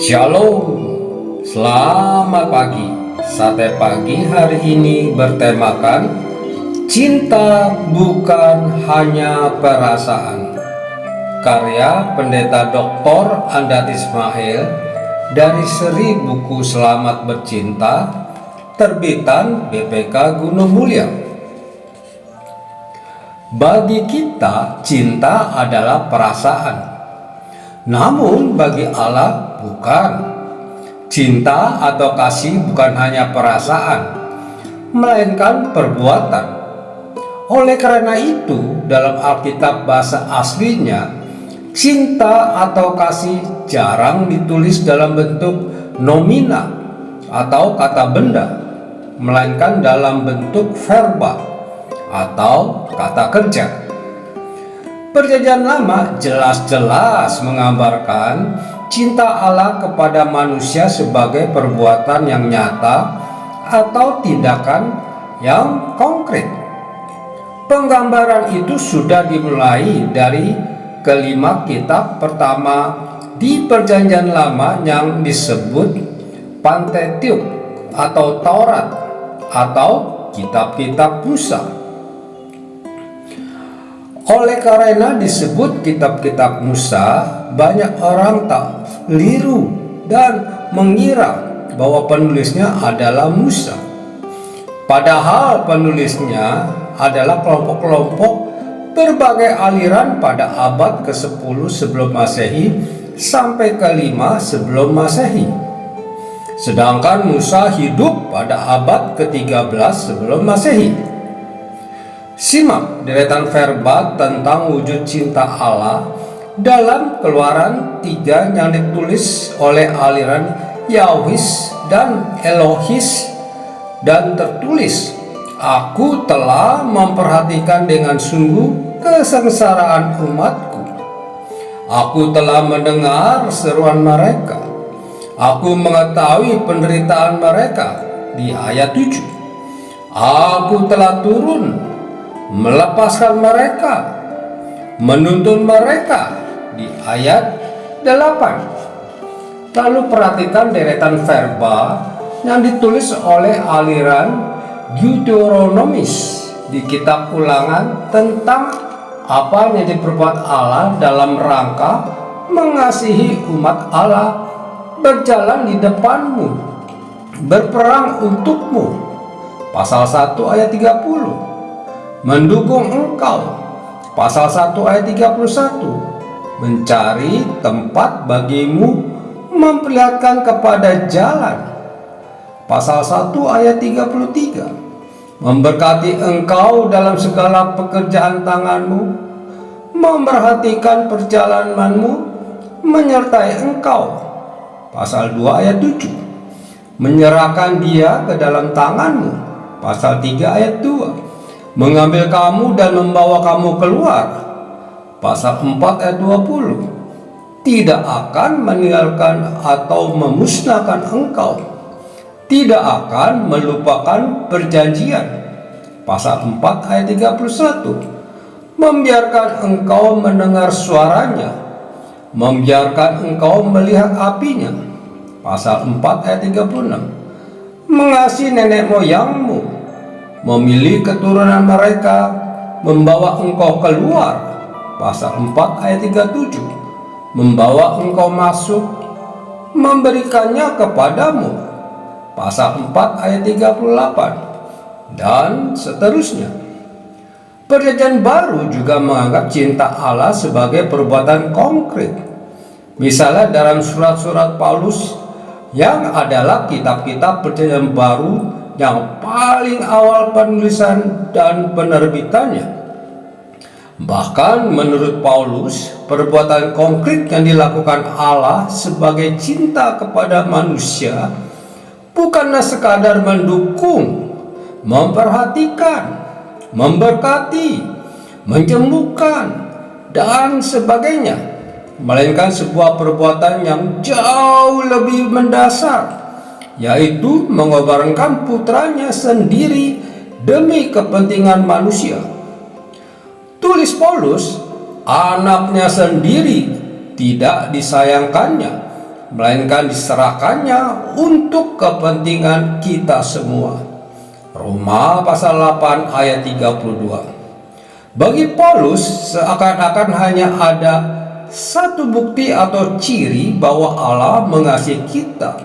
Shalom, selamat pagi. Sate pagi hari ini bertemakan cinta bukan hanya perasaan. Karya Pendeta Dr. Andat Ismail dari seri buku Selamat Bercinta, terbitan BPK Gunung Mulia. Bagi kita, cinta adalah perasaan, namun bagi Allah bukan. Cinta atau kasih bukan hanya perasaan, melainkan perbuatan. Oleh karena itu, dalam Alkitab bahasa aslinya, cinta atau kasih jarang ditulis dalam bentuk nomina atau kata benda, melainkan dalam bentuk verba atau kata kerja. Perjanjian Lama jelas-jelas menggambarkan cinta Allah kepada manusia sebagai perbuatan yang nyata atau tindakan yang konkret. Penggambaran itu sudah dimulai dari kelima kitab pertama di Perjanjian Lama yang disebut Pentateuch atau Taurat atau kitab-kitab Musa. Oleh karena disebut kitab-kitab Musa, banyak orang tak keliru dan mengira bahwa penulisnya adalah Musa. Padahal penulisnya adalah kelompok-kelompok berbagai aliran pada abad ke-10 sebelum Masehi sampai ke-5 sebelum Masehi. Sedangkan Musa hidup pada abad ke-13 sebelum Masehi. Simak deretan verba tentang wujud cinta Allah dalam Keluaran 3 yang ditulis oleh aliran Yahwis dan Elohis, dan tertulis, "Aku telah memperhatikan dengan sungguh kesengsaraan umatku. Aku telah mendengar seruan mereka. Aku mengetahui penderitaan mereka." Di ayat 7. "Aku telah turun melepaskan mereka, menuntun mereka." Di ayat 8. Lalu perhatikan deretan verba yang ditulis oleh aliran Deuteronomis di kitab Ulangan tentang apa yang diperbuat Allah dalam rangka mengasihi umat Allah, berjalan di depanmu, berperang untukmu. Pasal 1 ayat 30. Mendukung engkau. Pasal 1 ayat 31. Mencari tempat bagimu, memperlihatkan kepada jalan. Pasal 1 ayat 33. Memberkati engkau dalam segala pekerjaan tanganmu, memerhatikan perjalananmu, menyertai engkau. Pasal 2 ayat 7. Menyerahkan dia ke dalam tanganmu. Pasal 3 ayat 2. Mengambil kamu dan membawa kamu keluar. Pasal 4 ayat 20. Tidak akan meninggalkan atau memusnahkan engkau. Tidak akan melupakan perjanjian. Pasal 4 ayat 31. Membiarkan engkau mendengar suaranya, membiarkan engkau melihat apinya. Pasal 4 ayat 36. Mengasihi nenek moyangmu, memilih keturunan mereka, membawa engkau keluar. Pasal 4 ayat 37. Membawa engkau masuk, memberikannya kepadamu. Pasal 4 ayat 38. Dan seterusnya. Perjanjian Baru juga menganggap cinta Allah sebagai perbuatan konkret. Misalnya dalam surat-surat Paulus yang adalah kitab-kitab Perjanjian Baru yang paling awal penulisan dan penerbitannya. Bahkan menurut Paulus, perbuatan konkret yang dilakukan Allah sebagai cinta kepada manusia bukanlah sekadar mendukung, memperhatikan, memberkati, menyembuhkan, dan sebagainya, melainkan sebuah perbuatan yang jauh lebih mendasar, yaitu mengorbankan putranya sendiri demi kepentingan manusia. Tulis Paulus, anaknya sendiri tidak disayangkannya, melainkan diserahkannya untuk kepentingan kita semua. Roma pasal 8 ayat 32. Bagi Paulus, seakan-akan hanya ada satu bukti atau ciri bahwa Allah mengasihi kita.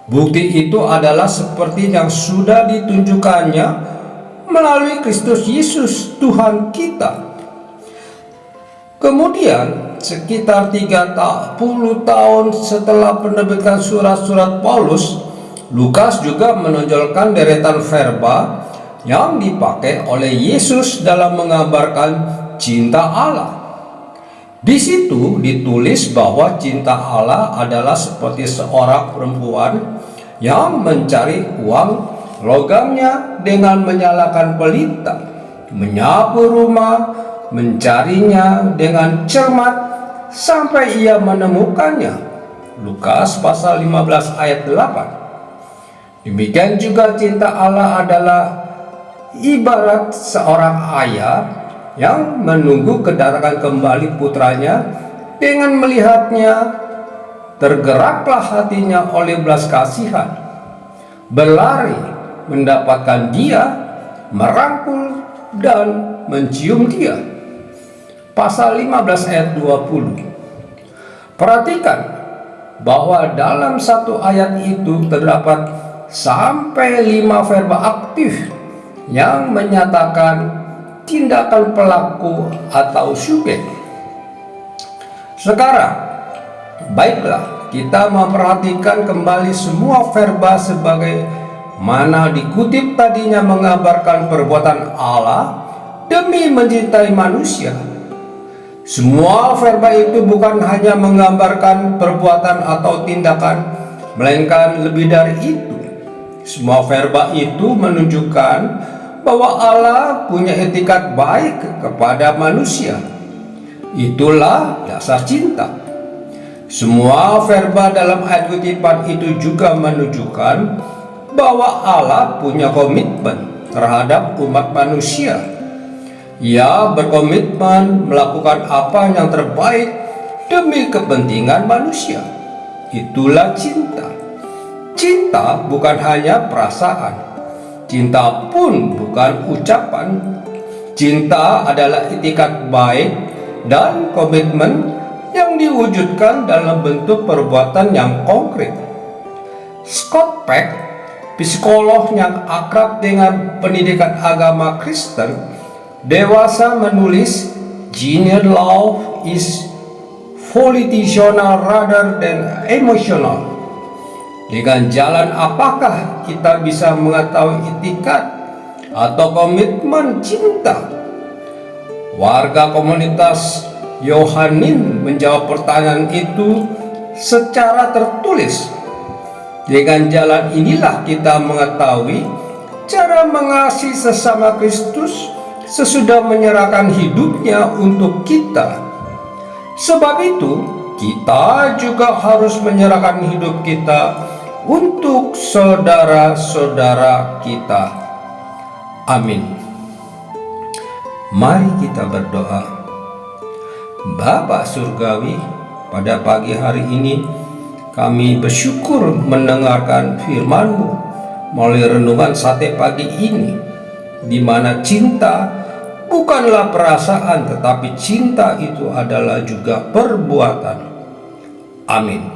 Bukti itu adalah seperti yang sudah ditunjukkannya melalui Kristus Yesus Tuhan kita. Kemudian sekitar 30 tahun setelah penerbitan surat-surat Paulus, Lukas juga menonjolkan deretan verba yang dipakai oleh Yesus dalam mengabarkan cinta Allah. Di situ ditulis bahwa cinta Allah adalah seperti seorang perempuan yang mencari uang logamnya dengan menyalakan pelita, menyapu rumah, mencarinya dengan cermat sampai ia menemukannya. Lukas pasal 15 ayat 8. Demikian juga cinta Allah adalah ibarat seorang ayah yang menunggu kedatangan kembali putranya. Dengan melihatnya, tergeraklah hatinya oleh belas kasihan, berlari mendapatkan dia, merangkul dan mencium dia. Pasal 15 ayat 20. Perhatikan bahwa dalam satu ayat itu terdapat sampai 5 verba aktif yang menyatakan tindakan pelaku atau subjek. Sekarang, baiklah kita memperhatikan kembali semua verba sebagai mana dikutip tadinya mengabarkan perbuatan Allah demi mencintai manusia. Semua verba itu bukan hanya menggambarkan perbuatan atau tindakan, melainkan lebih dari itu. Semua verba itu menunjukkan bahwa Allah punya etikat baik kepada manusia. Itulah dasar cinta. Semua verba dalam ayat kutipan itu juga menunjukkan bahwa Allah punya komitmen terhadap umat manusia. Ia berkomitmen melakukan apa yang terbaik demi kepentingan manusia. Itulah cinta. Cinta bukan hanya perasaan. Cinta pun bukan ucapan. Cinta adalah itikat baik dan komitmen yang diwujudkan dalam bentuk perbuatan yang konkret. Scott Peck, psikolog yang akrab dengan pendidikan agama Kristen, dewasa menulis, "Genuine love is volitional rather than emotional." Dengan jalan apakah kita bisa mengetahui itikat atau komitmen cinta? Warga komunitas Yohanin menjawab pertanyaan itu secara tertulis. Dengan jalan inilah kita mengetahui cara mengasihi sesama Kristus sesudah menyerahkan hidupnya untuk kita. Sebab itu, kita juga harus menyerahkan hidup kita untuk saudara-saudara kita. Amin. Mari kita berdoa. Bapa Surgawi, pada pagi hari ini kami bersyukur mendengarkan firman-Mu melalui renungan sate pagi ini, di mana cinta bukanlah perasaan, tetapi cinta itu adalah juga perbuatan. Amin.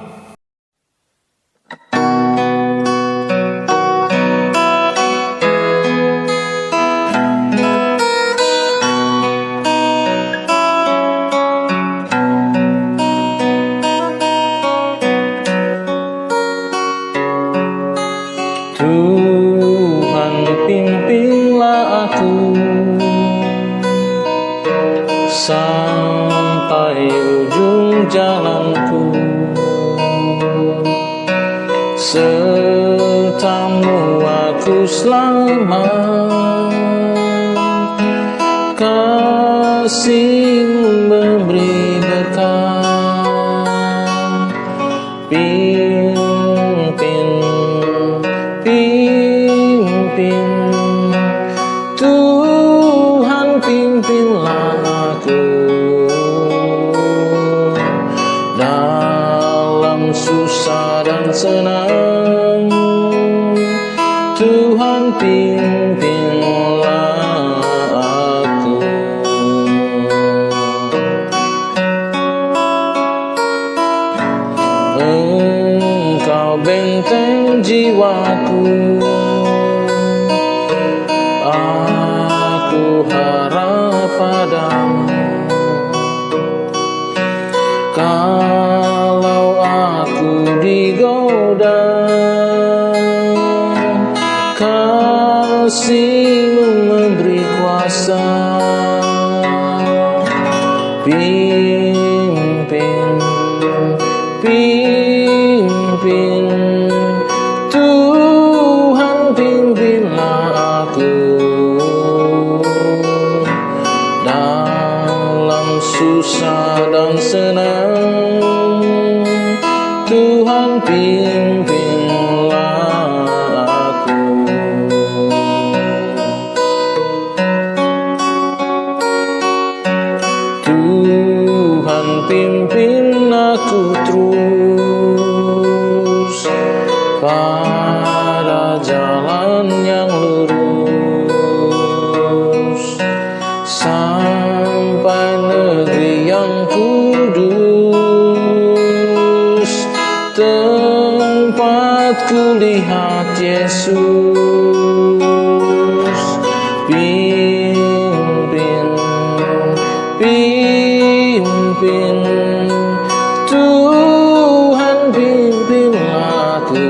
Tuhan, pimpinlah aku sampai ujung jalanku, sertamu aku selamat, kasih-Mu memberi berkat. Tuhan, pimpinlah aku dalam susah senang, Tuhan pimpinlah aku. Engkau benteng jiwaku, aku harap padamu. Kalau aku digoda, kasih-Mu memberi kuasa. Pimpin, pimpin, Tuhan pimpinlah aku. Dalam susah dan senang, Tuhan pimpinlah aku. Tuhan pimpin aku terus pada jalan yang lurus, sampai negeri yang kudus, tempat kulihat Yesus. Pimpin, pimpin, Tuhan pimpinlah aku.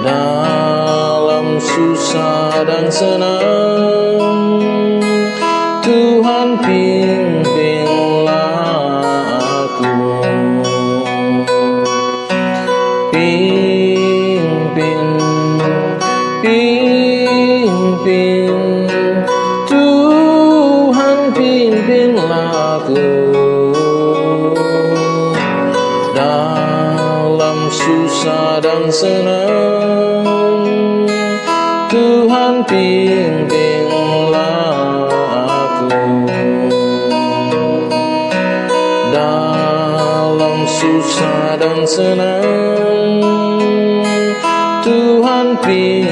Dalam susah dan senang, Tuhan pimpinlah aku. Pimpin, pimpin, Tuhan pimpinlah aku. Dalam susah dan senang, Tuhan pimpinlah aku. Dalam susah dan senang, Tuhan pimpinlah